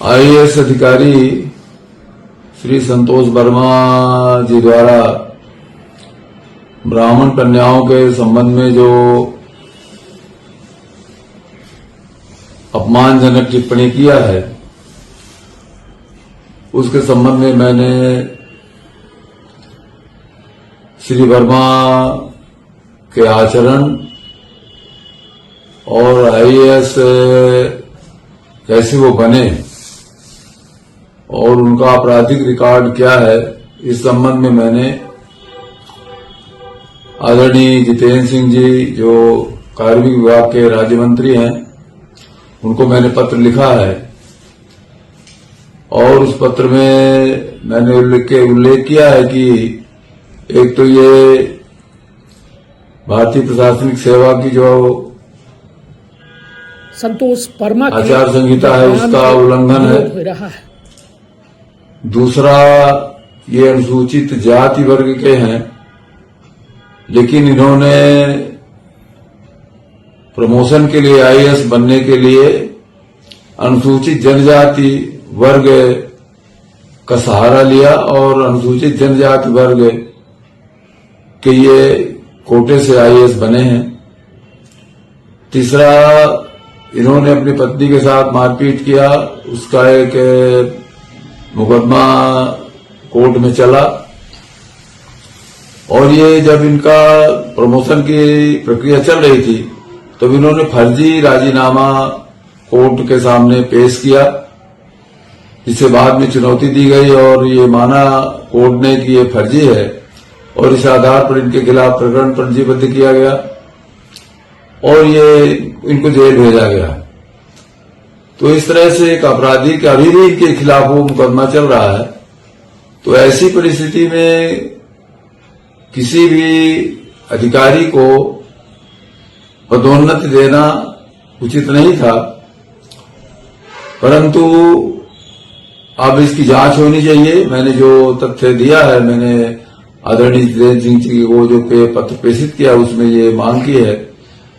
IAS अधिकारी श्री संतोष वर्मा जी द्वारा ब्राह्मण कन्याओं के संबंध में जो अपमानजनक टिप्पणी किया है, उसके संबंध में मैंने श्री वर्मा के आचरण और आईएएस कैसे वो बने और उनका आपराधिक रिकॉर्ड क्या है, इस संबंध में मैंने आदरणीय जितेंद्र सिंह जी जो कार्मिक विभाग के राज्य मंत्री हैं, उनको मैंने पत्र लिखा है और उस पत्र में मैंने उल्लेख किया है कि एक तो ये भारतीय प्रशासनिक सेवा की जो संतोष वर्मा आचार संहिता है उसका उल्लंघन है। दूसरा, ये अनुसूचित जाति वर्ग के हैं, लेकिन इन्होंने प्रमोशन के लिए आईएएस बनने के लिए अनुसूचित जनजाति वर्ग का सहारा लिया और अनुसूचित जनजाति वर्ग के ये कोटे से आईएएस बने हैं। तीसरा, इन्होंने अपनी पत्नी के साथ मारपीट किया, उसका एक मुकदमा कोर्ट में चला और ये जब इनका प्रमोशन की प्रक्रिया चल रही थी तब इन्होंने फर्जी राजीनामा कोर्ट के सामने पेश किया, जिसे बाद में चुनौती दी गई और ये माना कोर्ट ने कि ये फर्जी है और इस आधार पर इनके खिलाफ प्रकरण पंजीबद्ध किया गया और ये इनको जेल भेजा गया। तो इस तरह से एक आपराधिक अभी भी इनके खिलाफ वो मुकदमा चल रहा है। तो ऐसी परिस्थिति में किसी भी अधिकारी को पदोन्नति देना उचित नहीं था, परंतु अब इसकी जांच होनी चाहिए। मैंने जो तथ्य दिया है, मैंने आदरणीय जितेंद्र सिंह जी को जो पत्र प्रेषित किया उसमें ये मांग की है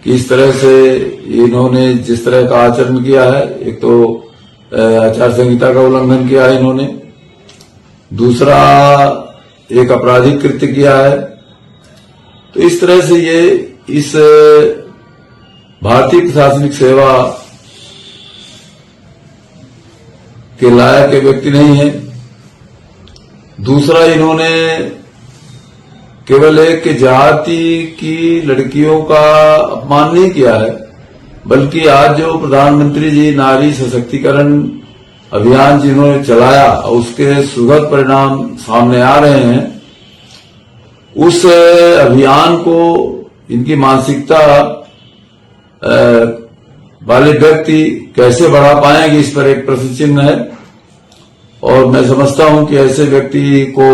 कि इस तरह से इन्होंने जिस तरह का आचरण किया है, एक तो आचार संहिता का उल्लंघन किया है इन्होंने, दूसरा एक आपराधिक कृत्य किया है। तो इस तरह से ये इस भारतीय प्रशासनिक सेवा के लायक व्यक्ति नहीं है। दूसरा, इन्होंने केवल एक जाति की लड़कियों का अपमान नहीं किया है, बल्कि आज जो प्रधानमंत्री जी नारी सशक्तिकरण अभियान जिन्होंने चलाया और उसके सुखद परिणाम सामने आ रहे हैं, उस अभियान को इनकी मानसिकता वाले व्यक्ति कैसे बढ़ा पाएंगे, इस पर एक प्रश्न चिन्ह है। और मैं समझता हूं कि ऐसे व्यक्ति को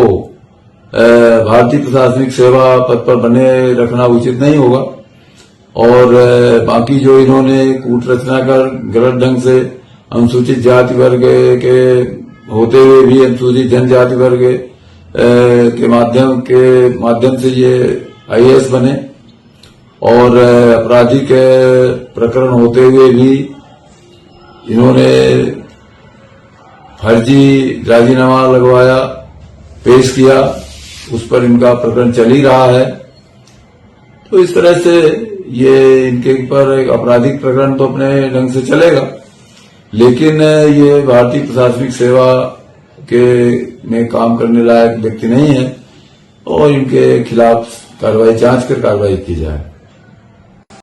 भारतीय प्रशासनिक सेवा पद पर बने रखना उचित नहीं होगा। और बाकी जो इन्होंने कूट रचना कर गलत ढंग से अनुसूचित जाति वर्ग के होते हुए भी अनुसूचित जनजाति वर्ग के माध्यम से ये आईएएस बने और आपराधिक प्रकरण होते हुए भी इन्होंने फर्जी राजीनामा लगवाया, पेश किया, उस पर इनका प्रकरण चल ही रहा है। तो इस तरह से ये इनके ऊपर एक आपराधिक प्रकरण तो अपने ढंग से चलेगा, लेकिन ये भारतीय प्रशासनिक सेवा के में काम करने लायक व्यक्ति नहीं है और इनके खिलाफ जांच कर कार्रवाई की जाए।